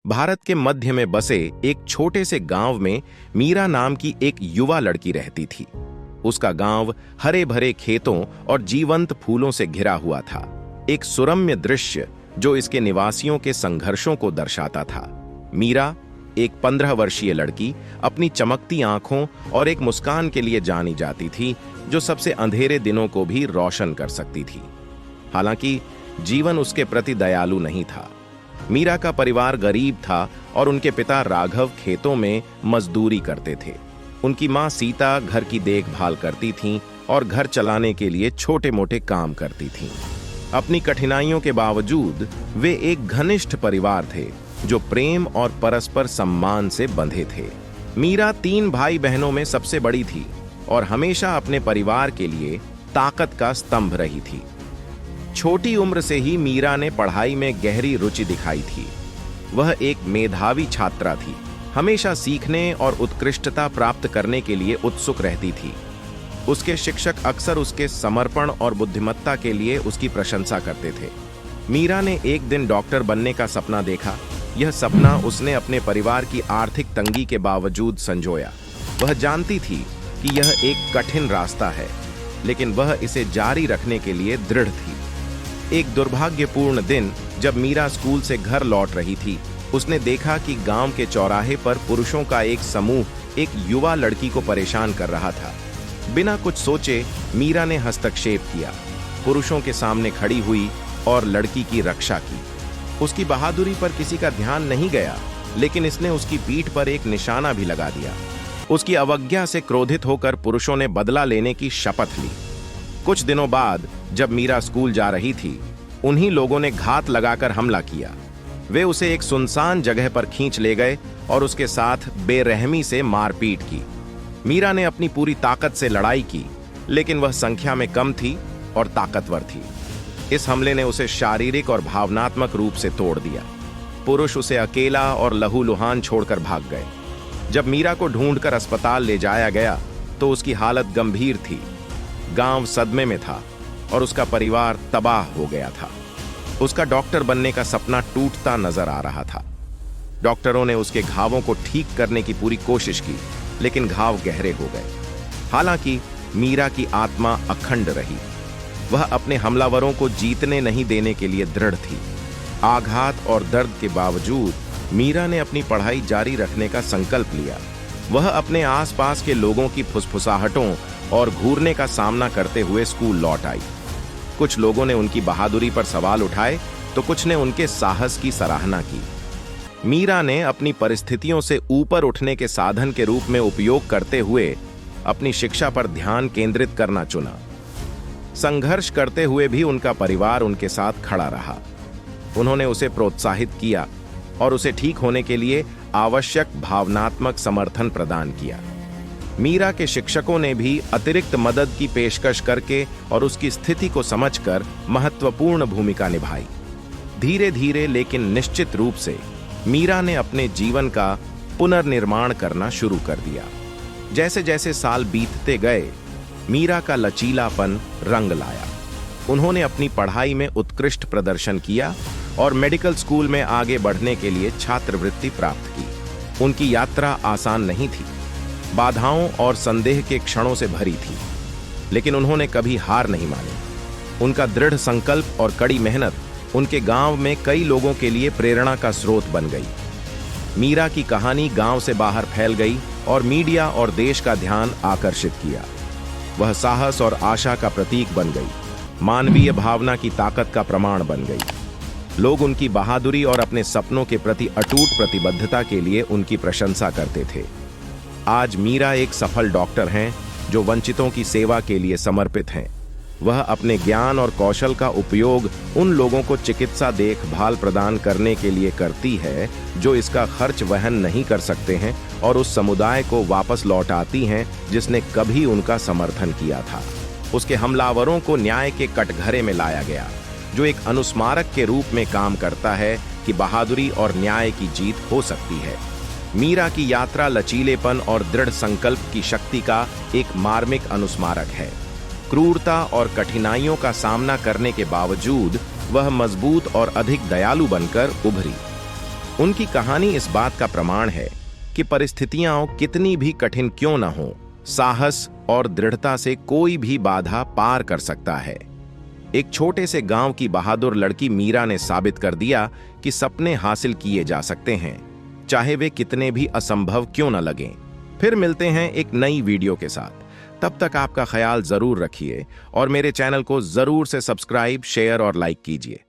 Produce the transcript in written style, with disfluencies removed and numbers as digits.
भारत के मध्य में बसे एक छोटे से गांव में मीरा नाम की एक युवा लड़की रहती थी। उसका गांव हरे भरे खेतों और जीवंत फूलों से घिरा हुआ था। एक सुरम्य दृश्य जो इसके निवासियों के संघर्षों को दर्शाता था। मीरा, एक 15 वर्षीय लड़की, अपनी चमकती आंखों और एक मुस्कान के लिए जानी जाती थी, जो सबसे अंधेरे दिनों को भी रोशन कर सकती थी। हालांकि जीवन उसके प्रति दयालु नहीं था। मीरा का परिवार गरीब था और उनके पिता राघव खेतों में मजदूरी करते थे। उनकी मां सीता घर की देखभाल करती थीं और घर चलाने के लिए छोटे मोटे काम करती थीं। अपनी कठिनाइयों के बावजूद वे एक घनिष्ठ परिवार थे जो प्रेम और परस्पर सम्मान से बंधे थे। मीरा 3 भाई बहनों में सबसे बड़ी थी और हमेशा अपने परिवार के लिए ताकत का स्तंभ रही थी। छोटी उम्र से ही मीरा ने पढ़ाई में गहरी रुचि दिखाई थी। वह एक मेधावी छात्रा थी, हमेशा सीखने और उत्कृष्टता प्राप्त करने के लिए उत्सुक रहती थी। उसके शिक्षक अक्सर उसके समर्पण और बुद्धिमत्ता के लिए उसकी प्रशंसा करते थे। मीरा ने एक दिन डॉक्टर बनने का सपना देखा। यह सपना उसने अपने परिवार की आर्थिक तंगी के बावजूद संजोया। वह जानती थी कि यह एक कठिन रास्ता है, लेकिन वह इसे जारी रखने के लिए दृढ़ थी। एक दुर्भाग्यपूर्ण दिन जब मीरा स्कूल से घर लौट रही थी, उसने देखा कि गांव के चौराहे पर पुरुषों का एक समूह एक युवा लड़की को परेशान कर रहा था। बिना कुछ सोचे मीरा ने हस्तक्षेप किया, पुरुषों के सामने खड़ी हुई और लड़की की रक्षा की। उसकी बहादुरी पर किसी का ध्यान नहीं गया, लेकिन इसने उसकी पीठ पर एक निशाना भी लगा दिया। उसकी अवज्ञा से क्रोधित होकर पुरुषों ने बदला लेने की शपथ ली। कुछ दिनों बाद जब मीरा स्कूल जा रही थी, उन्हीं लोगों ने घात लगाकर हमला किया। वे उसे एक सुनसान जगह पर खींच ले गए और उसके साथ बेरहमी से मारपीट की। मीरा ने अपनी पूरी ताकत से लड़ाई की, लेकिन वह संख्या में कम थी और ताकतवर थी। इस हमले ने उसे शारीरिक और भावनात्मक रूप से तोड़ दिया। पुरुष उसे अकेला और लहूलुहान छोड़कर भाग गए। जब मीरा को ढूंढकर अस्पताल ले जाया गया तो उसकी हालत गंभीर थी। गांव सदमे में था और उसका परिवार तबाह हो गया था। उसका डॉक्टर बनने का सपना टूटता नजर आ रहा था। डॉक्टरों ने उसके घावों को ठीक करने की पूरी कोशिश की, लेकिन घाव गहरे हो गए। हालांकि मीरा की आत्मा अखंड रही। वह अपने हमलावरों को जीतने नहीं देने के लिए दृढ़ थी। आघात और दर्द के बावजूद मीरा ने अपनी पढ़ाई जारी रखने का संकल्प लिया। वह अपने आसपास के लोगों की फुसफुसाहटों और घूरने का सामना करते हुए स्कूल लौट आई। कुछ लोगों ने उनकी बहादुरी पर सवाल उठाए तो कुछ ने उनके साहस की सराहना की। मीरा ने अपनी परिस्थितियों से ऊपर उठने के साधन के रूप में उपयोग करते हुए अपनी शिक्षा पर ध्यान केंद्रित करना चुना। संघर्ष करते हुए भी उनका परिवार उनके साथ खड़ा रहा। उन्होंने उसे प्रोत्साहित किया और उसे ठीक होने के लिए आवश्यक भावनात्मक समर्थन प्रदान किया। मीरा के शिक्षकों ने भी अतिरिक्त मदद की पेशकश करके और उसकी स्थिति को समझकर महत्वपूर्ण भूमिका निभाई। धीरे धीरे लेकिन निश्चित रूप से मीरा ने अपने जीवन का पुनर्निर्माण करना शुरू कर दिया। जैसे जैसे साल बीतते गए, मीरा का लचीलापन रंग लाया। उन्होंने अपनी पढ़ाई में उत्कृष्ट प्रदर्शन किया और मेडिकल स्कूल में आगे बढ़ने के लिए छात्रवृत्ति प्राप्त की। उनकी यात्रा आसान नहीं थी, बाधाओं और संदेह के क्षणों से भरी थी, लेकिन उन्होंने कभी हार नहीं मानी। उनका दृढ़ संकल्प और कड़ी मेहनत उनके गांव में कई लोगों के लिए प्रेरणा का स्रोत बन गई। मीरा की कहानी गांव से बाहर फैल गई और मीडिया और देश का ध्यान आकर्षित किया। वह साहस और आशा का प्रतीक बन गई, मानवीय भावना की ताकत का प्रमाण बन गई। लोग उनकी बहादुरी और अपने सपनों के प्रति अटूट प्रतिबद्धता के लिए उनकी प्रशंसा करते थे। आज मीरा एक सफल डॉक्टर हैं जो वंचितों की सेवा के लिए समर्पित हैं। वह अपने ज्ञान और कौशल का उपयोग उन लोगों को चिकित्सा देखभाल प्रदान करने के लिए करती है जो इसका खर्च वहन नहीं कर सकते हैं, और उस समुदाय को वापस लौटाती हैं जिसने कभी उनका समर्थन किया था। उसके हमलावरों को न्याय के कटघरे में लाया गया, जो एक अनुस्मारक के रूप में काम करता है कि बहादुरी और न्याय की जीत हो सकती है। मीरा की यात्रा लचीलेपन और दृढ़ संकल्प की शक्ति का एक मार्मिक अनुस्मारक है। क्रूरता और कठिनाइयों का सामना करने के बावजूद वह मजबूत और अधिक दयालु बनकर उभरी। उनकी कहानी इस बात का प्रमाण है कि परिस्थितियां कितनी भी कठिन क्यों न हो, साहस और दृढ़ता से कोई भी बाधा पार कर सकता है। एक छोटे से गांव की बहादुर लड़की मीरा ने साबित कर दिया कि सपने हासिल किए जा सकते हैं, चाहे वे कितने भी असंभव क्यों न लगें। फिर मिलते हैं एक नई वीडियो के साथ। तब तक आपका ख्याल जरूर रखिए और मेरे चैनल को जरूर से सब्सक्राइब, शेयर और लाइक कीजिए।